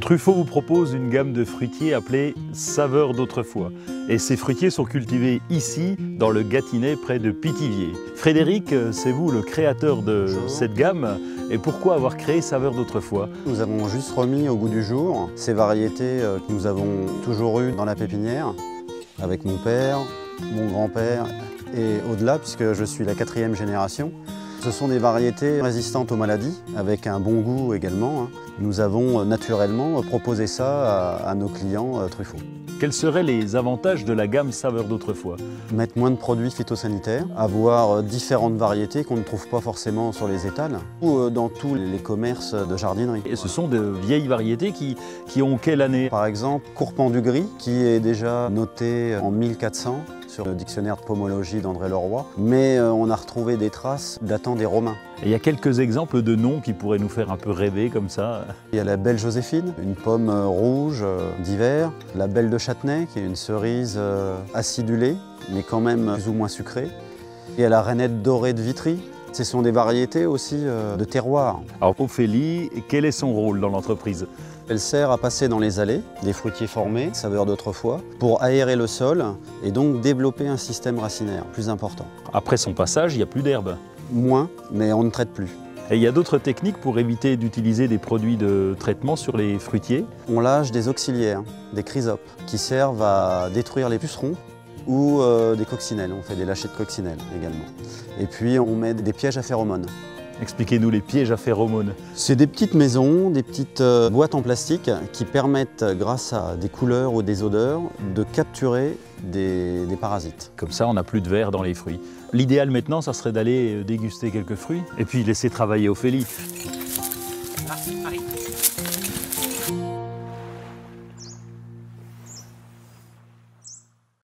Truffaut vous propose une gamme de fruitiers appelée Saveurs d'autrefois. Et ces fruitiers sont cultivés ici, dans le Gâtinais, près de Pithiviers. Frédéric, c'est vous le créateur de cette gamme. Et pourquoi avoir créé Saveurs d'autrefois? Nous avons juste remis au goût du jour ces variétés que nous avons toujours eues dans la pépinière, avec mon père, mon grand-père et au-delà, puisque je suis la 4e génération. Ce sont des variétés résistantes aux maladies, avec un bon goût également. Nous avons naturellement proposé ça à nos clients Truffaut. Quels seraient les avantages de la gamme Saveurs d'autrefois? Mettre moins de produits phytosanitaires, avoir différentes variétés qu'on ne trouve pas forcément sur les étals ou dans tous les commerces de jardinerie. Et ce sont de vieilles variétés qui ont quelle année? Par exemple, Courpan du Gris, qui est déjà noté en 1400 sur le dictionnaire de pomologie d'André Leroy, mais on a retrouvé des traces datant des Romains. Et il y a quelques exemples de noms qui pourraient nous faire un peu rêver comme ça. Il y a la Belle Joséphine, une pomme rouge d'hiver, la Belle de Châtenay, qui est une cerise acidulée, mais quand même plus ou moins sucrée. Il y a la Rainette dorée de Vitry. Ce sont des variétés aussi de terroir. Alors Ophélie, quel est son rôle dans l'entreprise? Elle sert à passer dans les allées des fruitiers formés, saveurs d'autrefois, pour aérer le sol et donc développer un système racinaire plus important. Après son passage, il n'y a plus d'herbe. Moins, mais on ne traite plus. Et il y a d'autres techniques pour éviter d'utiliser des produits de traitement sur les fruitiers? On lâche des auxiliaires, des chrysopes, qui servent à détruire les pucerons ou des coccinelles. On fait des lâchers de coccinelles également. Et puis on met des pièges à phéromones. Expliquez-nous les pièges à phéromones. C'est des petites maisons, des petites boîtes en plastique qui permettent, grâce à des couleurs ou des odeurs, de capturer des parasites. Comme ça, on n'a plus de verre dans les fruits. L'idéal maintenant, ça serait d'aller déguster quelques fruits et puis laisser travailler Ophélie. Ah, Marie.